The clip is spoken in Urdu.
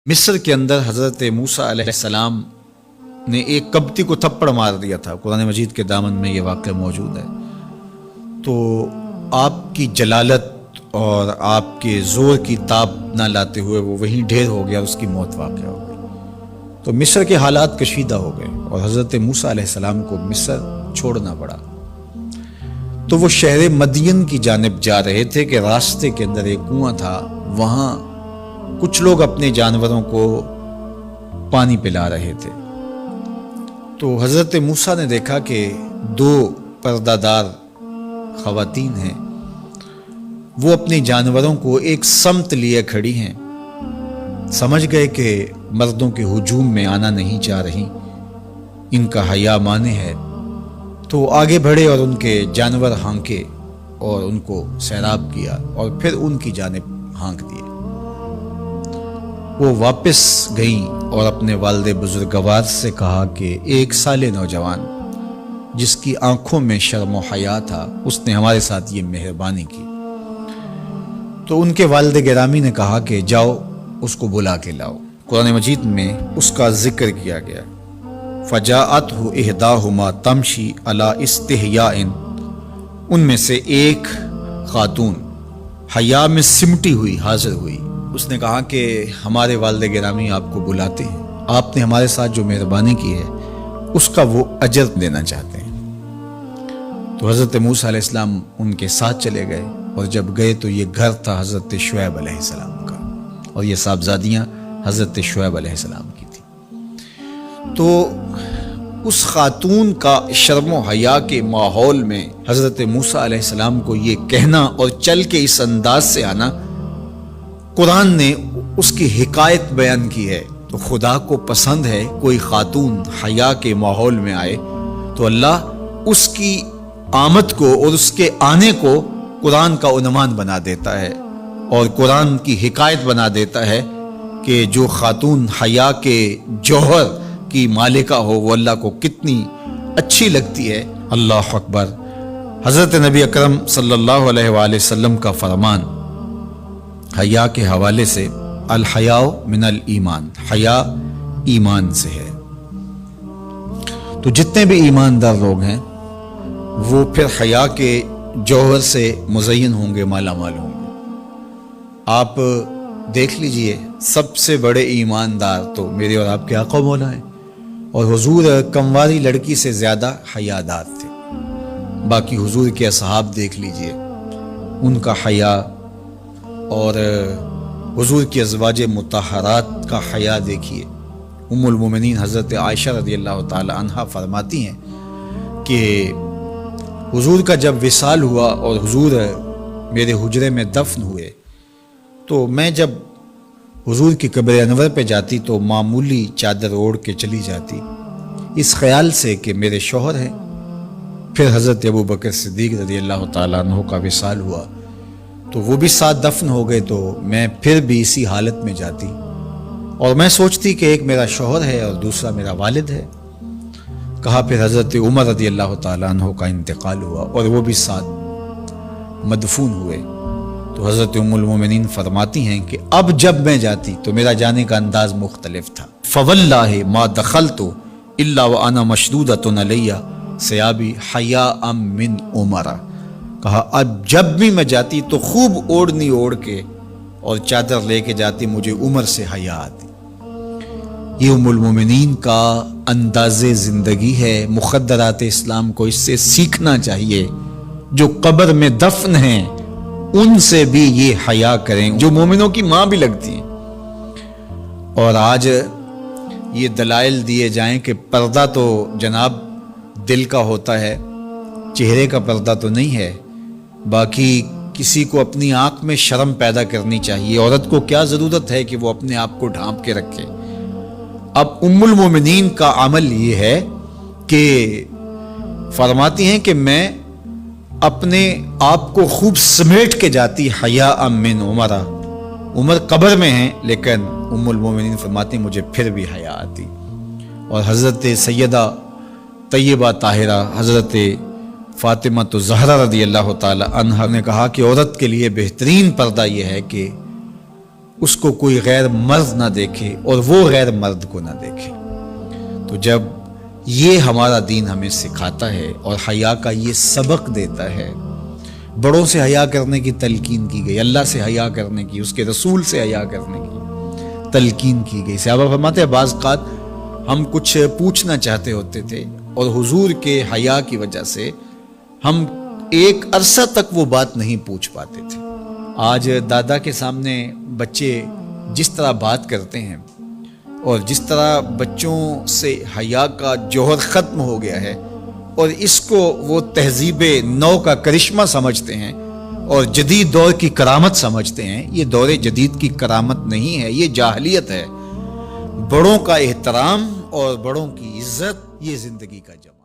مصر کے اندر حضرت موسیٰ علیہ السلام نے ایک کبتی کو تھپڑ مار دیا تھا۔ قرآن مجید کے دامن میں یہ واقعہ موجود ہے۔ تو آپ کی جلالت اور آپ کے زور کی تاب نہ لاتے ہوئے وہ وہیں ڈھیر ہو گیا، اس کی موت واقع ہو گئی۔ تو مصر کے حالات کشیدہ ہو گئے اور حضرت موسیٰ علیہ السلام کو مصر چھوڑنا پڑا۔ تو وہ شہر مدین کی جانب جا رہے تھے کہ راستے کے اندر ایک کنواں تھا، وہاں کچھ لوگ اپنے جانوروں کو پانی پلا رہے تھے۔ تو حضرت موسیٰ نے دیکھا کہ دو پردہ دار خواتین ہیں، وہ اپنے جانوروں کو ایک سمت لیے کھڑی ہیں۔ سمجھ گئے کہ مردوں کے ہجوم میں آنا نہیں چاہ رہی، ان کا حیا مانے ہے۔ تو آگے بڑھے اور ان کے جانور ہانکے اور ان کو سیراب کیا اور پھر ان کی جانب ہانک دیے۔ وہ واپس گئیں اور اپنے والد بزرگوار سے کہا کہ ایک سال نوجوان جس کی آنکھوں میں شرم و حیا تھا، اس نے ہمارے ساتھ یہ مہربانی کی۔ تو ان کے والد گرامی نے کہا کہ جاؤ اس کو بلا کے لاؤ۔ قرآن مجید میں اس کا ذکر کیا گیا، فجاءتہ احداہما تمشی علی استحیاء، ان میں سے ایک خاتون حیا میں سمٹی ہوئی حاضر ہوئی۔ اس نے کہا کہ ہمارے والد گرامی آپ کو بلاتے ہیں، آپ نے ہمارے ساتھ جو مہربانی کی ہے اس کا وہ اجر دینا چاہتے ہیں۔ تو حضرت موسیٰ علیہ السلام ان کے ساتھ چلے گئے، اور جب گئے تو یہ گھر تھا حضرت شعیب علیہ السلام کا، اور یہ صاحبزادیاں حضرت شعیب علیہ السلام کی تھی۔ تو اس خاتون کا شرم و حیا کے ماحول میں حضرت موسیٰ علیہ السلام کو یہ کہنا اور چل کے اس انداز سے آنا، قرآن نے اس کی حکایت بیان کی ہے۔ تو خدا کو پسند ہے کوئی خاتون حیا کے ماحول میں آئے تو اللہ اس کی آمد کو اور اس کے آنے کو قرآن کا عنوان بنا دیتا ہے اور قرآن کی حکایت بنا دیتا ہے کہ جو خاتون حیا کے جوہر کی مالکہ ہو وہ اللہ کو کتنی اچھی لگتی ہے۔ اللہ اکبر۔ حضرت نبی اکرم صلی اللہ علیہ وآلہ وسلم کا فرمان حیا کے حوالے سے، الحیاء من الایمان، حیا ایمان سے ہے۔ تو جتنے بھی ایماندار لوگ ہیں وہ پھر حیا کے جوہر سے مزین ہوں گے، مالا مال ہوں گے۔ آپ دیکھ لیجئے سب سے بڑے ایماندار تو میرے اور آپ کے آقا مولا ہیں، اور حضور کمواری لڑکی سے زیادہ حیادار تھے۔ باقی حضور کے اصحاب دیکھ لیجئے، ان کا حیا اور حضور کی ازواج مطہرات کا حیا دیکھیے۔ ام المومنین حضرت عائشہ رضی اللہ تعالی عنہا فرماتی ہیں کہ حضور کا جب وصال ہوا اور حضور میرے حجرے میں دفن ہوئے تو میں جب حضور کی قبر انور پہ جاتی تو معمولی چادر اوڑھ کے چلی جاتی، اس خیال سے کہ میرے شوہر ہیں۔ پھر حضرت ابوبکر صدیق رضی اللہ تعالیٰ عنہ کا وصال ہوا تو وہ بھی ساتھ دفن ہو گئے، تو میں پھر بھی اسی حالت میں جاتی اور میں سوچتی کہ ایک میرا شوہر ہے اور دوسرا میرا والد ہے۔ کہا پھر حضرت عمر رضی اللہ تعالیٰ عنہ کا انتقال ہوا اور وہ بھی ساتھ مدفون ہوئے۔ تو حضرت ام المومنین فرماتی ہیں کہ اب جب میں جاتی تو میرا جانے کا انداز مختلف تھا۔ فواللہ ما دخلت الا وانا مشدودۃ علی ثیابی حیاء من عمر۔ کہا اب جب بھی میں جاتی تو خوب اوڑھنی اوڑھ کے اور چادر لے کے جاتی، مجھے عمر سے حیا آتی۔ یہ ام المومنین کا انداز زندگی ہے۔ مخدرات اسلام کو اس سے سیکھنا چاہیے۔ جو قبر میں دفن ہیں ان سے بھی یہ حیا کریں، جو مومنوں کی ماں بھی لگتی ہیں۔ اور آج یہ دلائل دیے جائیں کہ پردہ تو جناب دل کا ہوتا ہے، چہرے کا پردہ تو نہیں ہے۔ باقی کسی کو اپنی آنکھ میں شرم پیدا کرنی چاہیے۔ عورت کو کیا ضرورت ہے کہ وہ اپنے آپ کو ڈھانپ کے رکھے؟ اب ام المومنین کا عمل یہ ہے کہ فرماتی ہیں کہ میں اپنے آپ کو خوب سمیٹ کے جاتی حیاء من عمر۔ عمر قبر میں ہیں لیکن ام المومنین فرماتی ہیں مجھے پھر بھی حیا آتی۔ اور حضرت سیدہ طیبہ طاہرہ حضرت فاطمہ زہرا رضی اللہ تعالی عنہا نے کہا کہ عورت کے لیے بہترین پردہ یہ ہے کہ اس کو کوئی غیر مرد نہ دیکھے اور وہ غیر مرد کو نہ دیکھے۔ تو جب یہ ہمارا دین ہمیں سکھاتا ہے اور حیا کا یہ سبق دیتا ہے، بڑوں سے حیا کرنے کی تلقین کی گئی، اللہ سے حیا کرنے کی، اس کے رسول سے حیا کرنے کی تلقین کی گئی۔ صحابہ فرماتے ہیں بعض اوقات ہم کچھ پوچھنا چاہتے ہوتے تھے اور حضور کے حیا کی وجہ سے ہم ایک عرصہ تک وہ بات نہیں پوچھ پاتے تھے۔ آج دادا کے سامنے بچے جس طرح بات کرتے ہیں اور جس طرح بچوں سے حیا کا جوہر ختم ہو گیا ہے اور اس کو وہ تہذیب نو کا کرشمہ سمجھتے ہیں اور جدید دور کی کرامت سمجھتے ہیں، یہ دور جدید کی کرامت نہیں ہے، یہ جاہلیت ہے۔ بڑوں کا احترام اور بڑوں کی عزت یہ زندگی کا جمال ہے۔